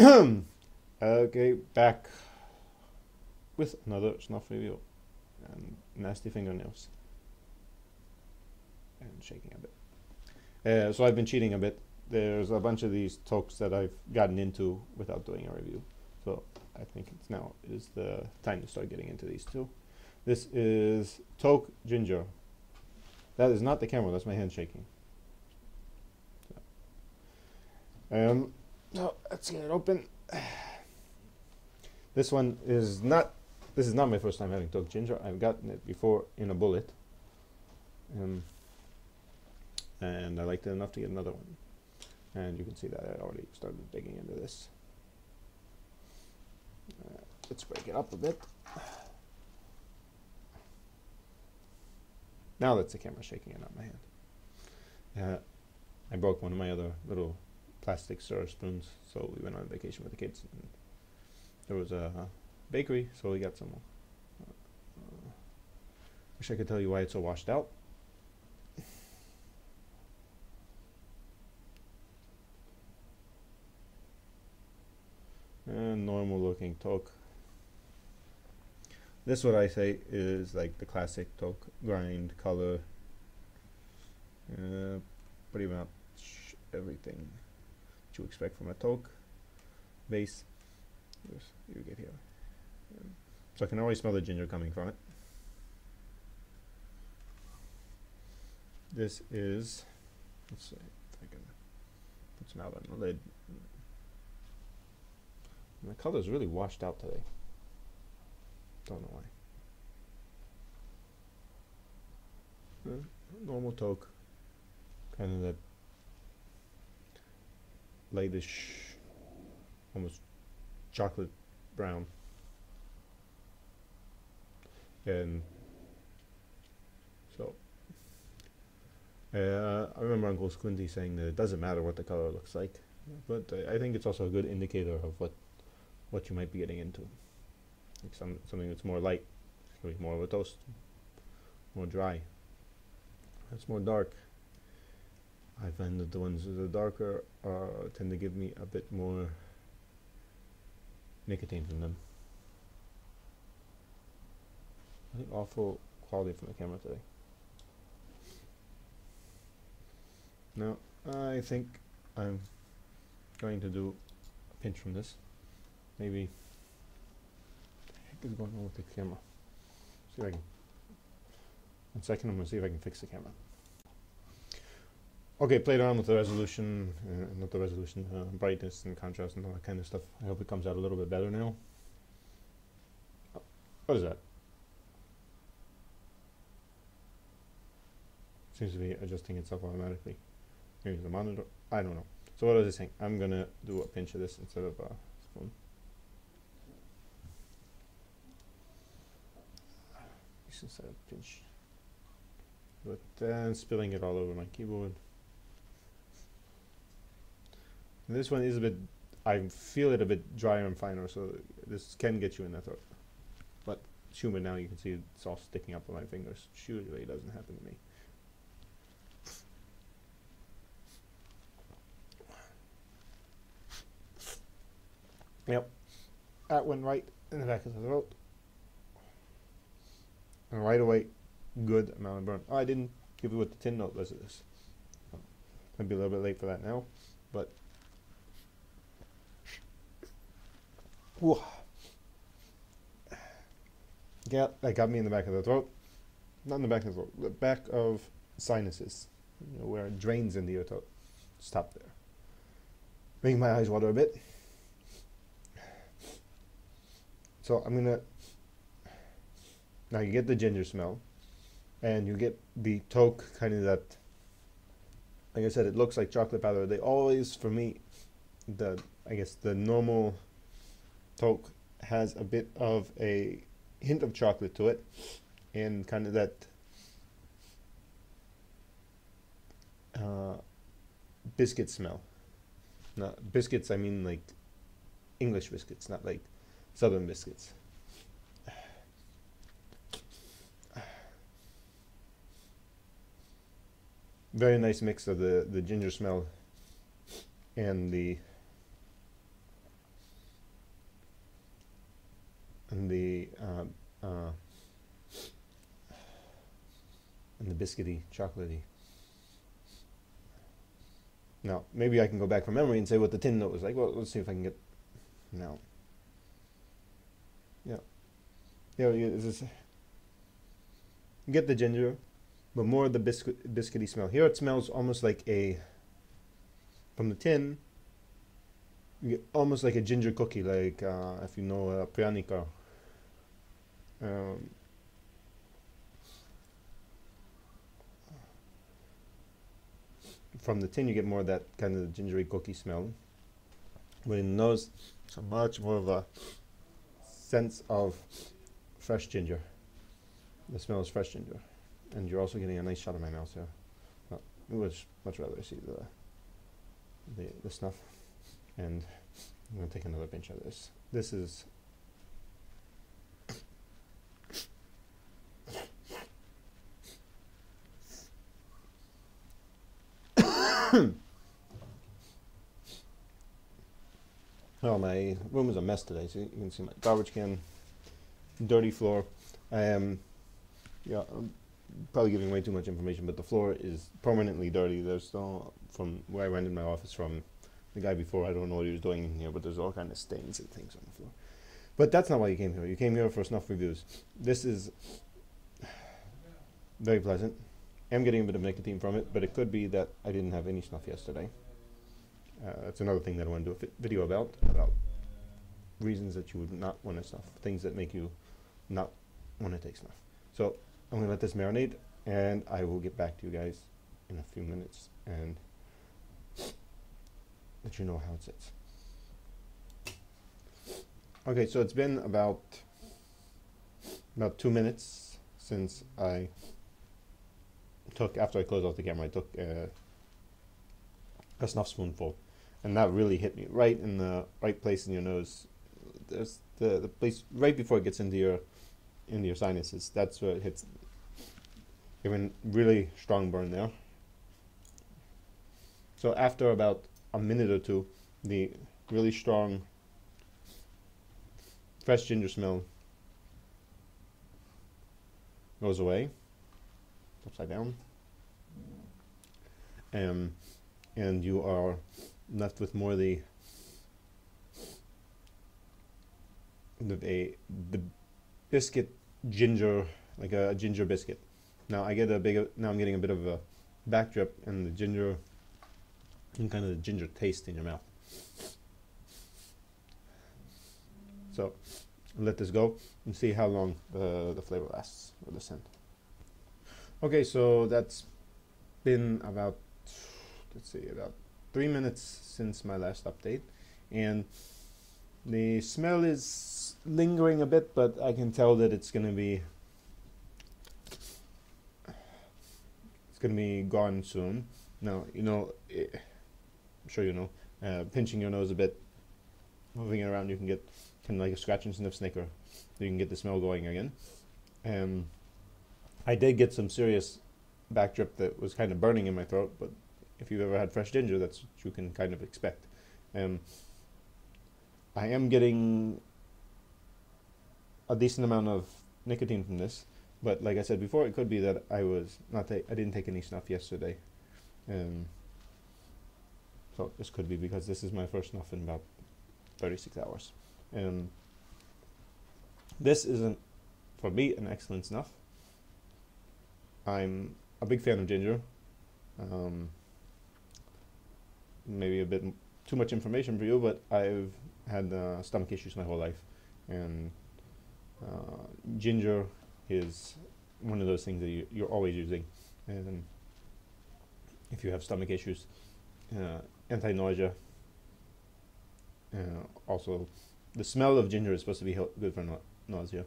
Okay, back with another snuff review and nasty fingernails and shaking a bit. So I've been cheating a bit. There's a bunch of these Toques that I've gotten into without doing a review. So I think it's now is the time to start getting into these two. This is Toque Ginger. That is not the camera, that's my hand shaking. So let's get it open. This is not my first time having Toque Ginger. I've gotten it before in a bullet. And I liked it enough to get another one. And you can see that I already started digging into this. Let's break it up a bit. Now that's the camera shaking and not my hand. I broke one of my other little plastic stir spoons, so we went on vacation with the kids. And there was a bakery, so we got some. Wish I could tell you why it's so washed out. And normal looking Toque. This, what I say, is like the classic Toque grind color. Pretty much everything that you expect from a Toque base. You get here. So I can already smell the ginger coming from it. This is, let's see if I can put some out on the lid. And the color is really washed out today. Don't know why. Normal Toque, kind of that lightish, almost chocolate brown. And so, I remember Uncle Squinty saying that it doesn't matter what the color looks like, but I think it's also a good indicator of what you might be getting into. Like something that's more light, it's going to be more of a toast, more dry. That's more dark. I find that the ones that are darker tend to give me a bit more nicotine from them. I think awful quality from the camera today. Now, I think I'm going to do a pinch from this. Maybe. What the heck is going on with the camera? See if I can. 1 second, I'm going to see if I can fix the camera. Okay, played around with the resolution, not the resolution, brightness and contrast and all that kind of stuff. I hope it comes out a little bit better now. Oh, what is that? Seems to be adjusting itself automatically. Maybe the monitor. I don't know. So what was I saying? I'm gonna do a pinch of this instead of a spoon. Instead of pinch. But then spilling it all over my keyboard. And this one is a bit. I feel it a bit drier and finer, so this can get you in the throat. But it's humid now. You can see it's all sticking up on my fingers. Usually, it doesn't happen to me. Yep, that went right in the back of the throat. And right away, good amount of burn. Oh, I didn't give you what the tin note was of this. Might be a little bit late for that now, but whew. Yeah, that got me in the back of the throat. Not in the back of the throat, the back of sinuses, you know, where it drains into your throat. Stop there. Making my eyes water a bit. So I'm gonna. Now you get the ginger smell, and you get the Toque kind of that. Like I said, it looks like chocolate powder. They always, for me, I guess the normal Toque has a bit of a hint of chocolate to it, and kind of that biscuit smell. Not biscuits, I mean like English biscuits, not like Southern biscuits. Very nice mix of the ginger smell and the biscuity, chocolatey. Now, maybe I can go back from memory and say what the tin note was like. Well, let's see if I can get... No. Yeah. Yeah, you get the ginger, but more of the biscuity smell. Here it smells almost like a... From the tin, you get almost like a ginger cookie, like if you know pryanika. From the tin, you get more of that kind of gingery cookie smell. But in the nose, it's a much more of a sense of fresh ginger. The smell is fresh ginger, and you're also getting a nice shot in my mouth here. Well, I would much rather see the snuff, and I'm going to take another pinch of this. This is well, my room is a mess today, so you can see my garbage can, dirty floor. I'm probably giving way too much information, but the floor is permanently dirty. There's still, from where I rented my office from the guy before, I don't know what he was doing in here, but there's all kind of stains and things on the floor. But that's not why you came here. You came here for snuff reviews. This is very pleasant. I'm getting a bit of nicotine from it, but it could be that I didn't have any snuff yesterday. That's another thing that I want to do a video about reasons that you would not want to snuff, things that make you not want to take snuff. So I'm going to let this marinate, and I will get back to you guys in a few minutes and let you know how it sits. Okay, so it's been about 2 minutes since I took, after I closed off the camera, I took a snuff spoonful, and that really hit me right in the right place in your nose. There's the place right before it gets into your sinuses. That's where it hits. Even really strong burn there. So after about a minute or two, the really strong fresh ginger smell goes away. Upside down. And you are left with more the biscuit ginger, like a ginger biscuit. Now I'm getting a bit of a back drip and the ginger, and kind of the ginger taste in your mouth. So let this go and see how long the flavor lasts, or the scent. Okay, so that's been about, let's see, about 3 minutes since my last update, and the smell is lingering a bit, but I can tell that it's gonna be gone soon. Now, I'm sure you know, pinching your nose a bit, moving it around, you can get kind of like a scratch and sniff snicker, so you can get the smell going again. I did get some serious back drip that was kind of burning in my throat, but if you've ever had fresh ginger, that's what you can kind of expect. I am getting a decent amount of nicotine from this, but like I said before, it could be that I didn't take any snuff yesterday. So this could be because this is my first snuff in about 36 hours. This isn't, for me, an excellent snuff. I'm a big fan of ginger. Maybe a bit too much information for you, but I've had stomach issues my whole life, and ginger is one of those things that you're always using. And if you have stomach issues, anti-nausea. Also, the smell of ginger is supposed to be good for nausea.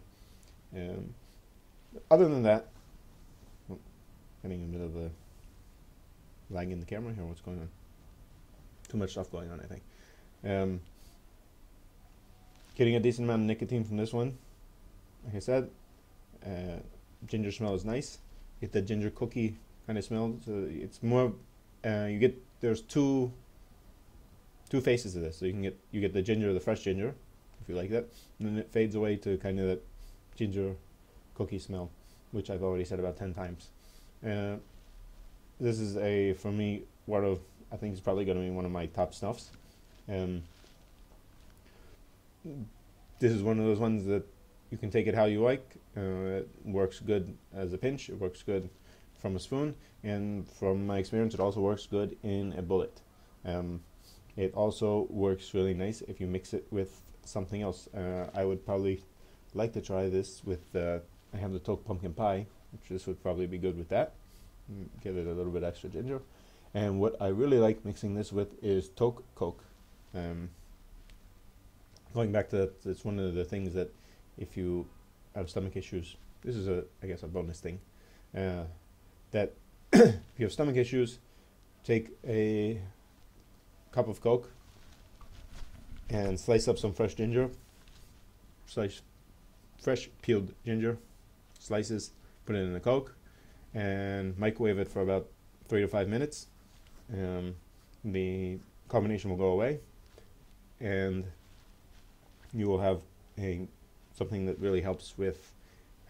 Other than that, getting a bit of a lag in the camera here. What's going on? Too much stuff going on, I think. Getting a decent amount of nicotine from this one. Like I said, ginger smell is nice. Get that ginger cookie kind of smell. So it's more. There's two faces of this. So you get the ginger, the fresh ginger, if you like that, and then it fades away to kind of that ginger cookie smell, which I've already said about 10 times. Uh, this is for me, I think it's probably going to be one of my top snuffs. This is one of those ones that you can take it how you like. It works good as a pinch. It works good from a spoon, and from my experience, it also works good in a bullet. It also works really nice if you mix it with something else. I would probably like to try this with. I have the Toque pumpkin pie, which this would probably be good with that. Give it a little bit extra ginger. And what I really like mixing this with is Toque Coke. Going back to that, it's one of the things that if you have stomach issues, this is I guess a bonus thing, that if you have stomach issues, take a cup of Coke and slice up some fresh ginger, slice fresh peeled ginger, slices, put it in the Coke, and microwave it for about 3 to 5 minutes. The carbonation will go away, and you will have something that really helps with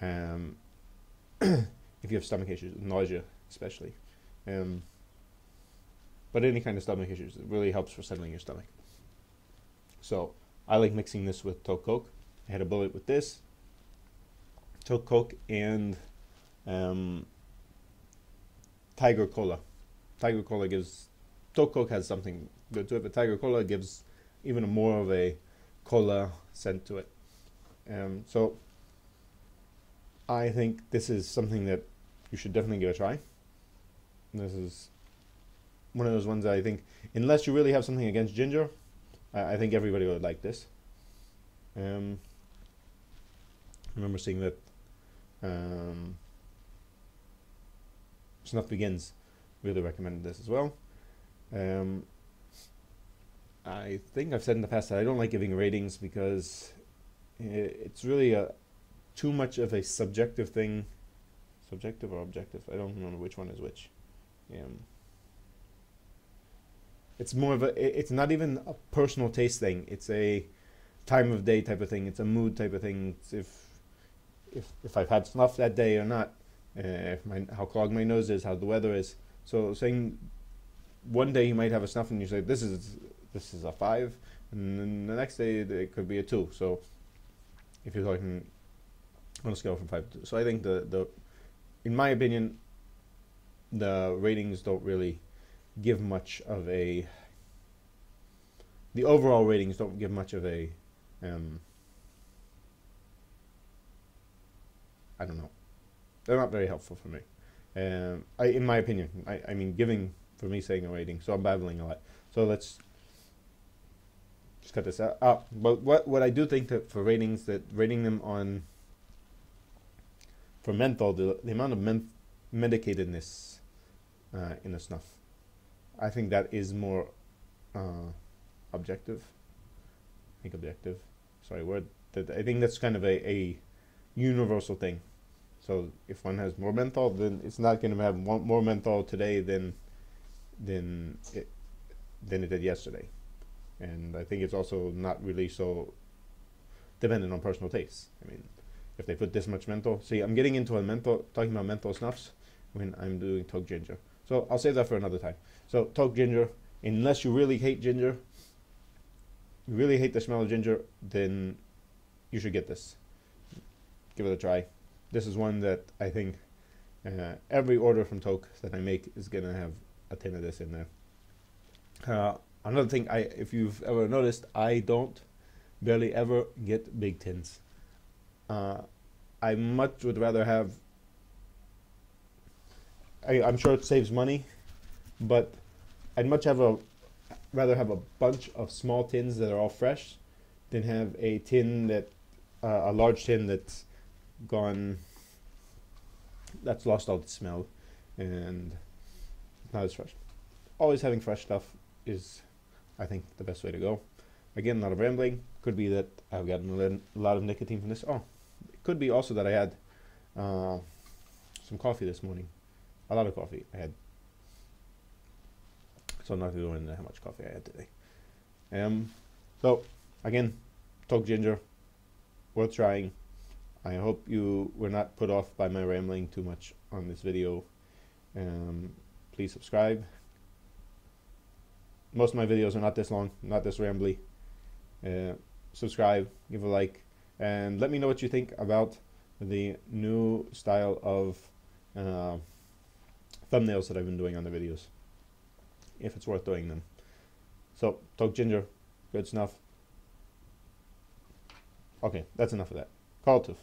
if you have stomach issues, nausea especially. But any kind of stomach issues, it really helps for settling your stomach. So I like mixing this with Toque Coke. I had a bullet with this, Toque Coke, and Tiger Cola. Tiger Cola gives, Toque Coke has something good to it, but Tiger Cola gives even more of a cola scent to it. So I think this is something that you should definitely give a try. This is one of those ones that I think, unless you really have something against ginger, I think everybody would like this. I remember seeing that Snuff Begins really recommended this as well. I think I've said in the past that I don't like giving ratings because it's really too much of a subjective thing. Subjective or objective? I don't remember which one is which. It's more of it's not even a personal taste thing. It's a time of day type of thing. It's a mood type of thing. It's if I've had snuff that day or not, how clogged my nose is, how the weather is. So saying one day you might have a snuff and you say this is a 5, and then the next day it could be a 2. So if you're talking on a scale from 5 to 2, so I think in my opinion, the ratings don't really give much of a. The overall ratings don't give much of a. I don't know. They're not very helpful for me. In my opinion, I mean, giving for me saying a rating. So I'm babbling a lot. So let's just cut this out. But what I do think that for ratings, that rating them on for menthol, the amount of medicatedness in the snuff, I think that is more objective. I think objective. Sorry, word. I think that's kind of a universal thing. So if one has more menthol, then it's not going to have more menthol today than it did yesterday. And I think it's also not really so dependent on personal tastes. I mean, if they put this much menthol, see, I'm getting into talking about menthol snuffs when I'm doing Toque ginger. So I'll save that for another time. So Toque ginger, unless you really hate ginger, you really hate the smell of ginger, then you should get this. Give it a try. This is one that I think every order from Toque that I make is going to have a tin of this in there. Another thing, if you've ever noticed, I don't barely ever get big tins. I much would rather have, I'm sure it saves money, but I'd much rather have a bunch of small tins that are all fresh than have a tin a large tin that's lost all its smell and not as fresh. Always having fresh stuff is, I think, the best way to go. Again, a lot of rambling. Could be that I've gotten a lot of nicotine from this. It could be also that I had some coffee this morning. A lot of coffee I had. So I'm not going to go into how much coffee I had today. So, again, Toque ginger, worth trying. I hope you were not put off by my rambling too much on this video. Please subscribe. Most of my videos are not this long, not this rambly. Subscribe, give a like, and let me know what you think about the new style of thumbnails that I've been doing on the videos, if it's worth doing them. So, Toque Ginger, good snuff. Okay, that's enough of that. Call to.